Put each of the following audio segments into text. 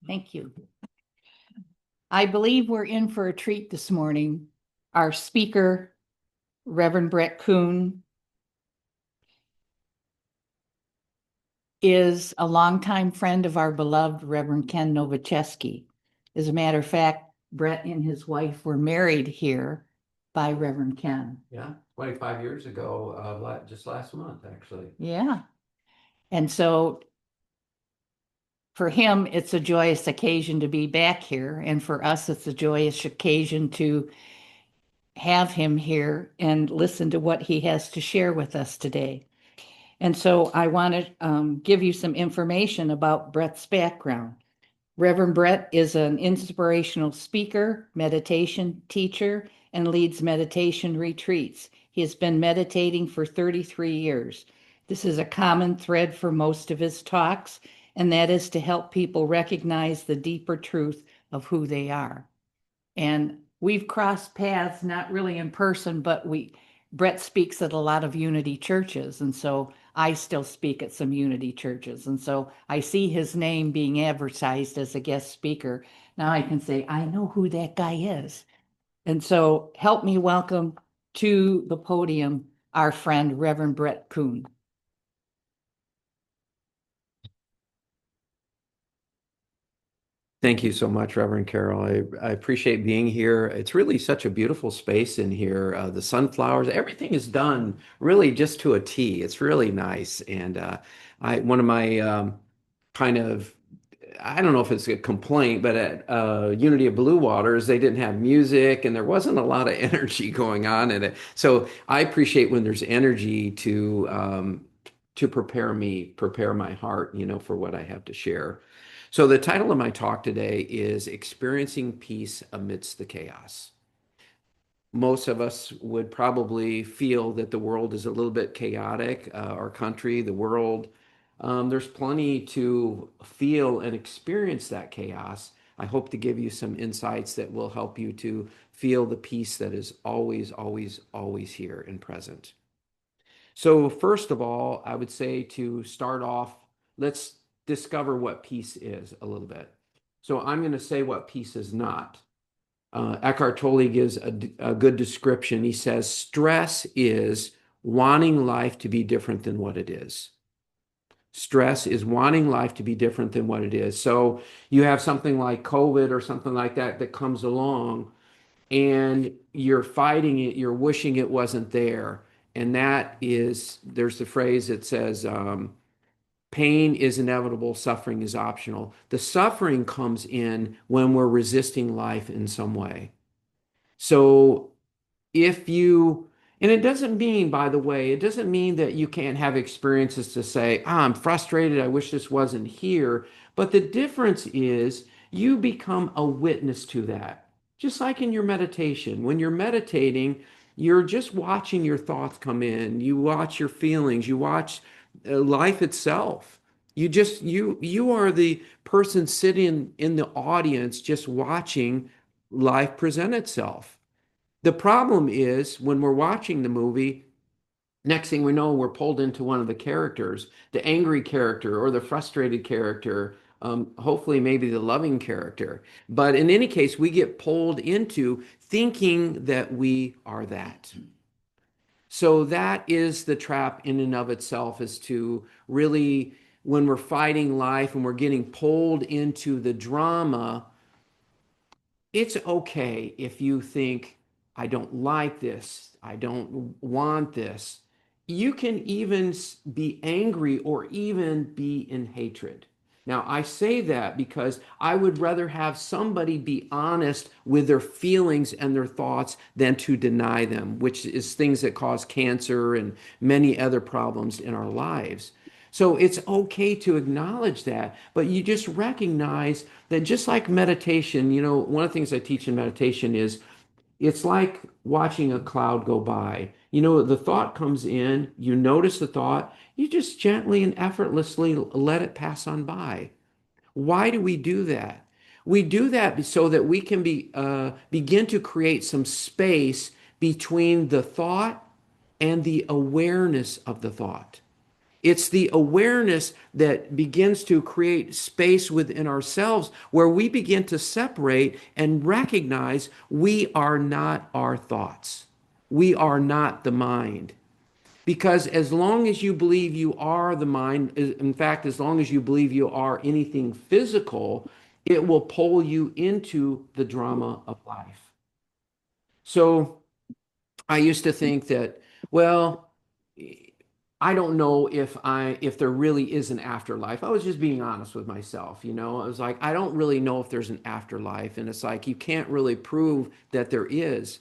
Thank you. I believe we're in for a treat this morning. Our speaker, Reverend Brett Koon, is a longtime friend of our beloved Reverend Ken Nowaczewski. As a matter of fact, Brett and his wife were married here by Reverend Ken. Yeah, 25 years ago, just last month, actually. Yeah. And so for him, it's a joyous occasion to be back here. And for us, it's a joyous occasion to have him here and listen to what he has to share with us today. And so I want to give you some information about Brett's background. Reverend Brett is an inspirational speaker, meditation teacher, and leads meditation retreats. He has been meditating for 33 years. This is a common thread for most of his talks, and that is to help people recognize the deeper truth of who they are. And we've crossed paths, not really in person, but Brett speaks at a lot of Unity churches. And so I still speak at some Unity churches. And so I see his name being advertised as a guest speaker. Now I can say, I know who that guy is. And so help me welcome to the podium our friend, Reverend Brett Koon. Thank you so much, Reverend Carol. I appreciate being here. It's really such a beautiful space in here. The sunflowers, everything is done really just to a T. It's really nice. And one of my kind of, I don't know if it's a complaint, but at Unity of Blue Waters, they didn't have music and there wasn't a lot of energy going on in it. So I appreciate when there's energy to prepare my heart, for what I have to share. So the title of my talk today is Experiencing Peace Amidst the Chaos. Most of us would probably feel that the world is a little bit chaotic, our country, the world. There's plenty to feel and experience that chaos. I hope to give you some insights that will help you to feel the peace that is always, always, always here and present. So, first of all, I would say to start off, let's discover what peace is a little bit. So, I'm going to say what peace is not. Eckhart Tolle gives a good description. He says, stress is wanting life to be different than what it is. Stress is wanting life to be different than what it is. So, you have something like COVID or something like that that comes along and you're fighting it, you're wishing it wasn't there. And there's the phrase that says, pain is inevitable, suffering is optional. The suffering comes in when we're resisting life in some way. So if you, and it doesn't mean, by the way, it doesn't mean that you can't have experiences to say, I'm frustrated, I wish this wasn't here. But the difference is you become a witness to that. Just like in your meditation. When you're meditating, you're just watching your thoughts come in. You watch your feelings. You watch life itself. You are the person sitting in the audience just watching life present itself. The problem is when we're watching the movie, next thing we know, we're pulled into one of the characters, the angry character or the frustrated character, hopefully maybe the loving character. But in any case, we get pulled into thinking that we are that. So that is the trap in and of itself, is to really, when we're fighting life and we're getting pulled into the drama, it's okay if you think, I don't like this, I don't want this. You can even be angry or even be in hatred. Now, I say that because I would rather have somebody be honest with their feelings and their thoughts than to deny them, which is things that cause cancer and many other problems in our lives. So it's okay to acknowledge that, but you just recognize that just like meditation, one of the things I teach in meditation is it's like watching a cloud go by. The thought comes in, you notice the thought, you just gently and effortlessly let it pass on by. Why do we do that? We do that so that we can begin to create some space between the thought and the awareness of the thought. It's the awareness that begins to create space within ourselves where we begin to separate and recognize we are not our thoughts. We are not the mind. Because as long as you believe you are the mind, in fact, as long as you believe you are anything physical, it will pull you into the drama of life. So I used to think that, well, I don't know if there really is an afterlife. I was just being honest with myself, you know. I was like, I don't really know if there's an afterlife, and it's like you can't really prove that there is.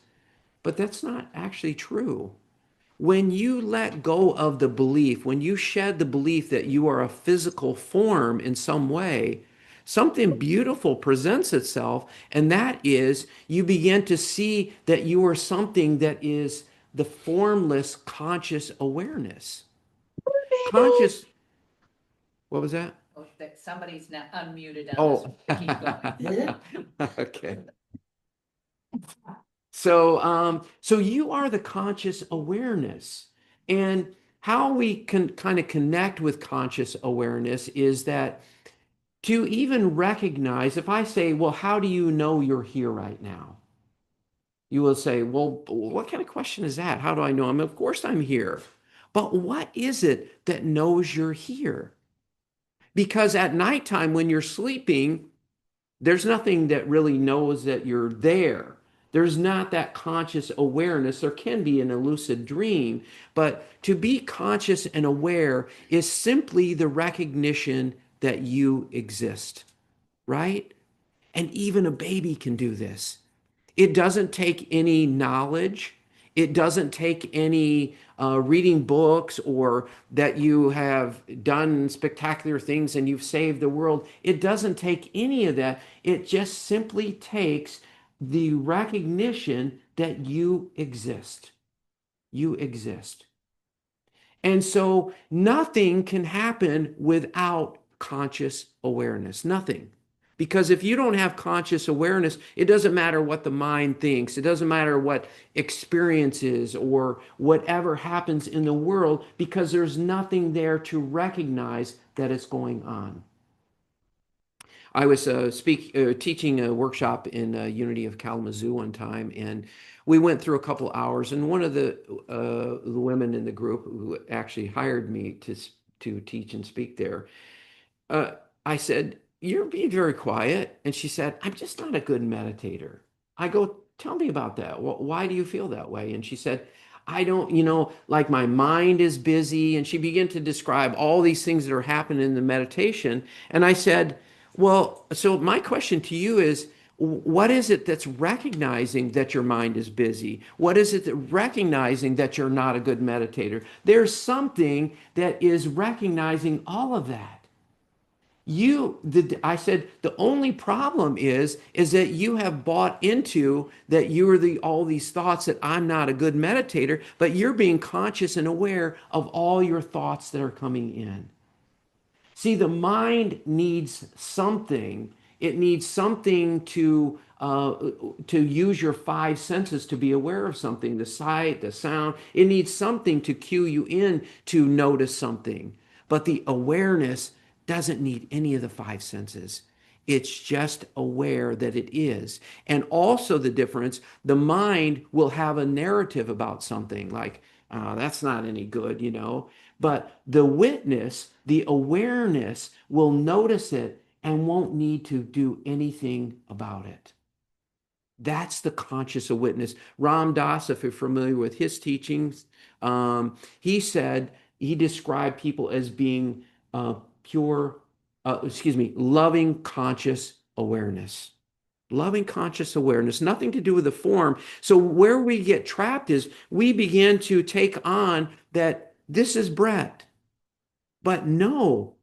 But that's not actually true. When you let go of the belief, when you shed the belief that you are a physical form in some way, something beautiful presents itself, and that is you begin to see that you are something that is the formless conscious awareness. Conscious, what was that? Oh, that somebody's not unmuted on this. Oh, Keep going. okay. So you are the conscious awareness. And how we can kind of connect with conscious awareness is that to even recognize, if I say, well, how do you know you're here right now? You will say, well, what kind of question is that? How do I know? Of course I'm here. But what is it that knows you're here? Because at nighttime when you're sleeping, there's nothing that really knows that you're there. There's not that conscious awareness. There can be an lucid dream, but to be conscious and aware is simply the recognition that you exist, right? And even a baby can do this. It doesn't take any knowledge. It doesn't take any reading books or that you have done spectacular things and you've saved the world. It doesn't take any of that. It just simply takes the recognition that you exist. You exist. And so nothing can happen without conscious awareness. Nothing. Because if you don't have conscious awareness, it doesn't matter what the mind thinks. It doesn't matter what experiences or whatever happens in the world because there's nothing there to recognize that it's going on. I was teaching a workshop in Unity of Kalamazoo one time, and we went through a couple hours. And one of the women in the group who actually hired me to teach and speak there, uh, I said, "You're being very quiet." And she said, "I'm just not a good meditator." I go, "Tell me about that. Why do you feel that way?" And she said, "I don't, like my mind is busy." And she began to describe all these things that are happening in the meditation. And I said, "Well, so my question to you is, what is it that's recognizing that your mind is busy? What is it that recognizing that you're not a good meditator? There's something that is recognizing all of that. I said the only problem is that you have bought into that you are all these thoughts that I'm not a good meditator, but you're being conscious and aware of all your thoughts that are coming in. See, the mind needs something. It needs something to use your five senses to be aware of something, the sight, the sound. It needs something to cue you in to notice something. But the awareness doesn't need any of the five senses. It's just aware that it is. And also the difference, the mind will have a narrative about something like, that's not any good, But the witness, the awareness will notice it and won't need to do anything about it. That's the conscious of witness. Ram Dass, if you're familiar with his teachings, he said he described people as being pure, loving conscious awareness. Loving conscious awareness, nothing to do with the form. So where we get trapped is we begin to take on that this is Brett. But no,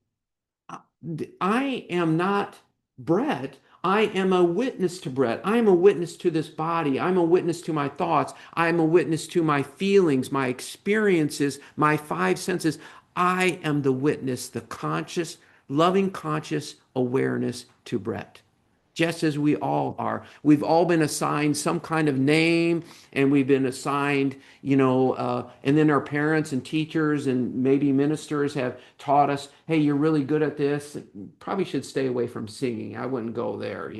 I am not Brett. I am a witness to Brett. I am a witness to this body. I'm a witness to my thoughts. I'm a witness to my feelings, my experiences, my five senses. I am the witness, the conscious, loving conscious awareness to Brett. just as we all are. We've all been assigned some kind of name, and we've been assigned, and then our parents and teachers and maybe ministers have taught us, hey, you're really good at this. Probably should stay away from singing. I wouldn't go there.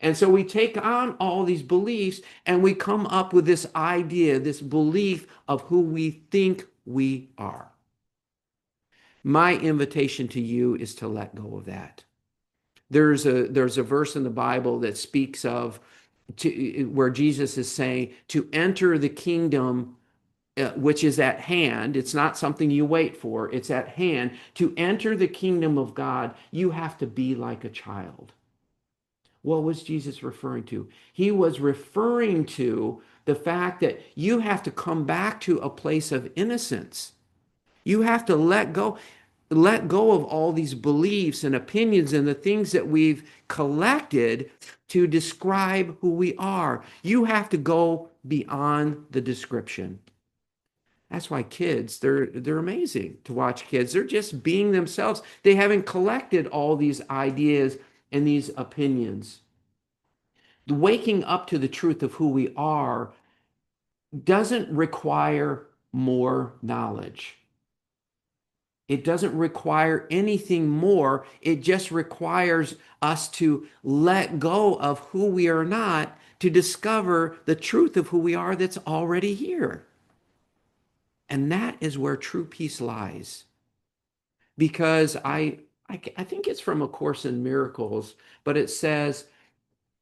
And so we take on all these beliefs and we come up with this idea, this belief of who we think we are. My invitation to you is to let go of that. There's a verse in the Bible that speaks of where Jesus is saying to enter the kingdom which is at hand. It's not something you wait for, it's at hand. To enter the kingdom of God, you have to be like a child. What was Jesus referring to? He was referring to the fact that you have to come back to a place of innocence. You have to let go of all these beliefs and opinions and the things that we've collected to describe who we are. You have to go beyond the description. That's why kids, they're amazing to watch kids. They're just being themselves. They haven't collected all these ideas and these opinions. The waking up to the truth of who we are doesn't require more knowledge. It doesn't require anything more. It just requires us to let go of who we are not to discover the truth of who we are that's already here. And that is where true peace lies. Because I think it's from A Course in Miracles, but it says,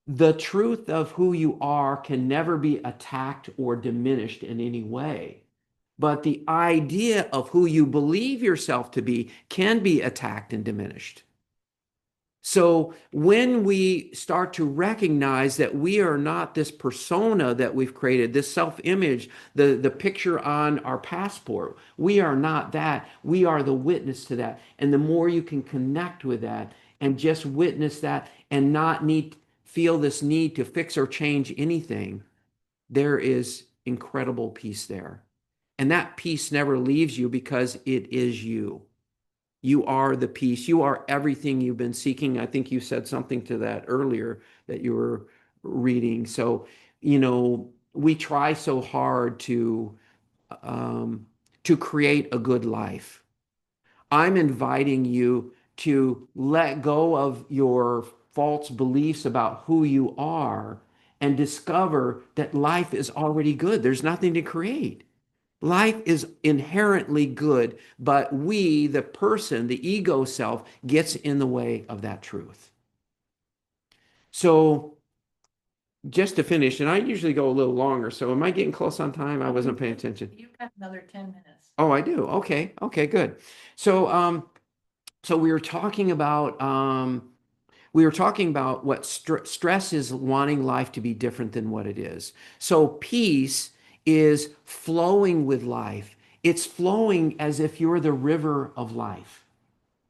the truth of who you are can never be attacked or diminished in any way. But the idea of who you believe yourself to be can be attacked and diminished. So when we start to recognize that we are not this persona that we've created, this self-image, the picture on our passport, we are not that. We are the witness to that. And the more you can connect with that and just witness that and not feel this need to fix or change anything, there is incredible peace there. And that peace never leaves you because it is you. You are the peace. You are everything you've been seeking. I think you said something to that earlier that you were reading. So, we try so hard to create a good life. I'm inviting you to let go of your false beliefs about who you are and discover that life is already good. There's nothing to create. Life is inherently good, but we, the person, the ego self, gets in the way of that truth. So, just to finish, and I usually go a little longer, so am I getting close on time? I wasn't paying attention. You've got another 10 minutes. Oh, I do. Okay. Okay, good. So we were talking about what stress is, wanting life to be different than what it is. So peace is flowing with life. It's flowing as if you're the river of life.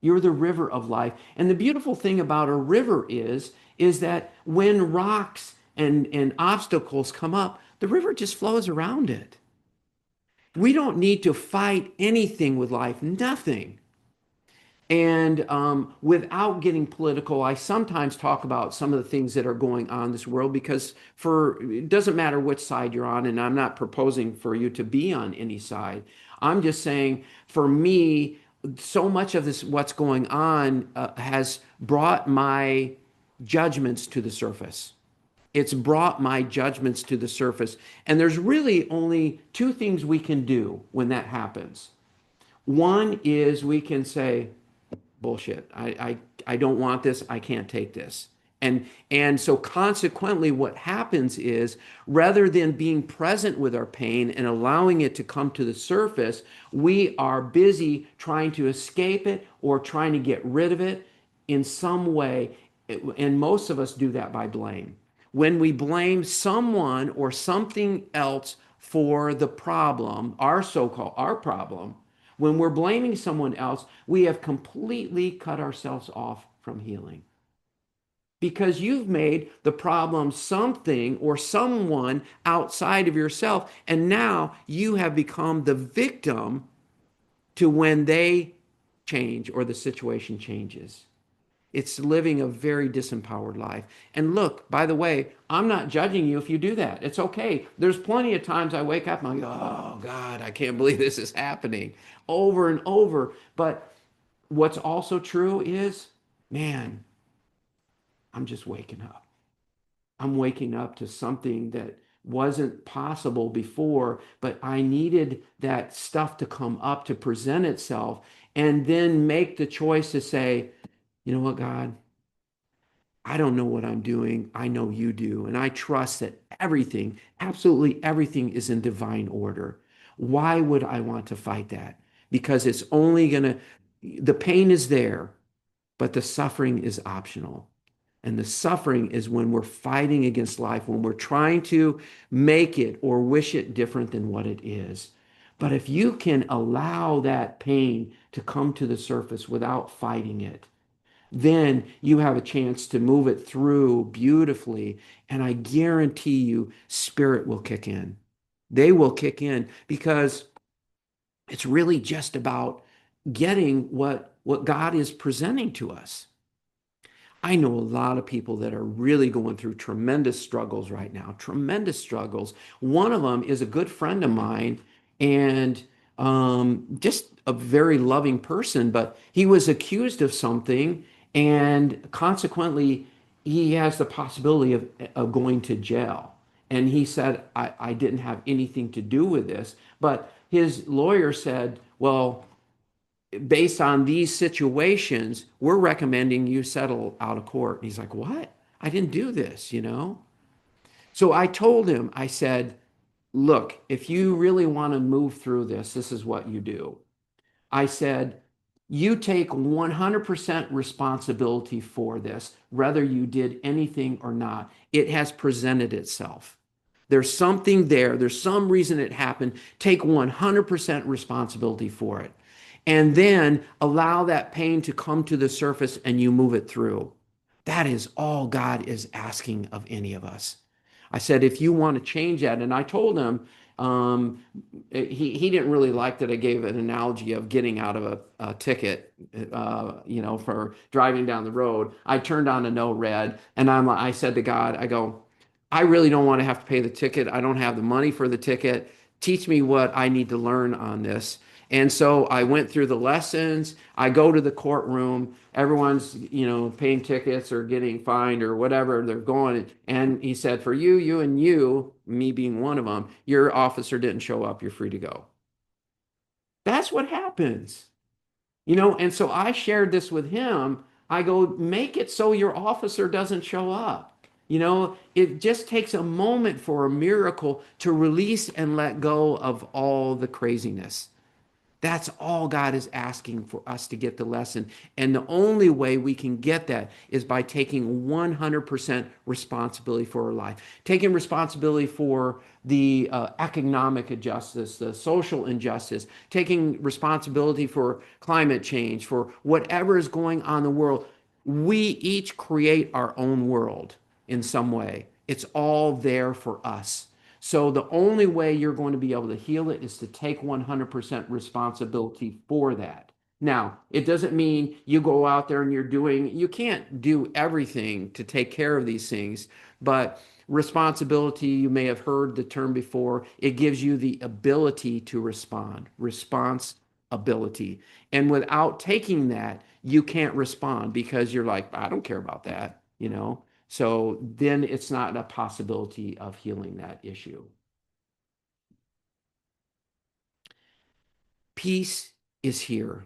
You're the river of life. And the beautiful thing about a river is that when rocks and obstacles come up, the river just flows around it. We don't need to fight anything with life, nothing. And without getting political, I sometimes talk about some of the things that are going on in this world because it doesn't matter which side you're on, and I'm not proposing for you to be on any side. I'm just saying, for me, so much of this, what's going on, has brought my judgments to the surface. It's brought my judgments to the surface. And there's really only two things we can do when that happens. One is we can say, bullshit. I don't want this. I can't take this. And so consequently, what happens is rather than being present with our pain and allowing it to come to the surface, we are busy trying to escape it or trying to get rid of it in some way. And most of us do that by blame. When we blame someone or something else for the problem, our problem, when we're blaming someone else, we have completely cut ourselves off from healing. Because you've made the problem something or someone outside of yourself, and now you have become the victim to when they change or the situation changes. It's living a very disempowered life. And look, by the way, I'm not judging you if you do that. It's okay. There's plenty of times I wake up and I go, oh God, I can't believe this is happening over and over. But what's also true is, man, I'm just waking up. I'm waking up to something that wasn't possible before, but I needed that stuff to come up to present itself and then make the choice to say, you know what, God, I don't know what I'm doing. I know you do. And I trust that everything, absolutely everything is in divine order. Why would I want to fight that? Because it's only going to, the pain is there, but the suffering is optional. And the suffering is when we're fighting against life, when we're trying to make it or wish it different than what it is. But if you can allow that pain to come to the surface without fighting it, then you have a chance to move it through beautifully. And I guarantee you, spirit will kick in. They will kick in because it's really just about getting what God is presenting to us. I know a lot of people that are really going through tremendous struggles right now, tremendous struggles. One of them is a good friend of mine and just a very loving person, but he was accused of something and consequently he has the possibility of going to jail. And he said, I didn't have anything to do with this. But his lawyer said, well, based on these situations, we're recommending you settle out of court. And he's like, what? I didn't do this, you know? So I told him, I said, look, if you really want to move through this, this is what you do. I said, you take 100% responsibility for this, whether you did anything or not. It has presented itself. There's something there. There's some reason it happened. Take 100% responsibility for it. And then allow that pain to come to the surface and you move it through. That is all God is asking of any of us. I said, if you want to change that, and I told him, um, he didn't really like that I gave an analogy of getting out of a ticket, for driving down the road. I turned on a no red, and I said to God, I go, I really don't want to have to pay the ticket. I don't have the money for the ticket. Teach me what I need to learn on this. And so I went through the lessons. I go to the courtroom. Everyone's, paying tickets or getting fined or whatever they're going. And he said, for you, you, and you, me being one of them, your officer didn't show up. You're free to go. That's what happens. And so I shared this with him. I go, make it so your officer doesn't show up. It just takes a moment for a miracle to release and let go of all the craziness. That's all God is asking for us to get the lesson. And the only way we can get that is by taking 100% responsibility for our life, taking responsibility for the economic injustice, the social injustice, taking responsibility for climate change, for whatever is going on in the world. We each create our own world in some way. It's all there for us. So the only way you're going to be able to heal it is to take 100% responsibility for that. Now, it doesn't mean you go out there and you can't do everything to take care of these things, but responsibility, you may have heard the term before, it gives you the ability to respond, response ability. And without taking that, you can't respond because you're like, I don't care about that. So then it's not a possibility of healing that issue. Peace is here.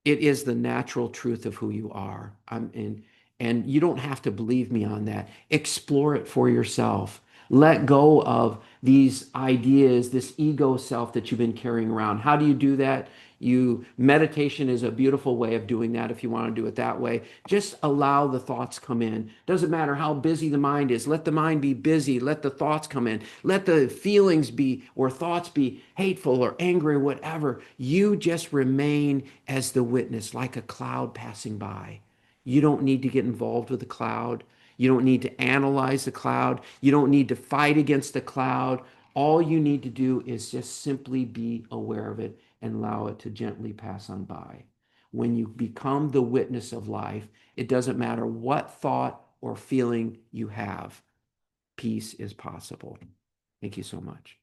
It is the natural truth of who you are. And you don't have to believe me on that. Explore it for yourself. Let go of these ideas, this ego self that you've been carrying around. How do you do that? Meditation is a beautiful way of doing that if you want to do it that way. Just allow the thoughts come in. Doesn't matter how busy the mind is. Let the mind be busy. Let the thoughts come in. Let the feelings be or thoughts be hateful or angry or whatever. You just remain as the witness, like a cloud passing by. You don't need to get involved with the cloud. You don't need to analyze the cloud. You don't need to fight against the cloud. All you need to do is just simply be aware of it and allow it to gently pass on by. when you become the witness of life, it doesn't matter what thought or feeling you have, peace is possible. Thank you so much.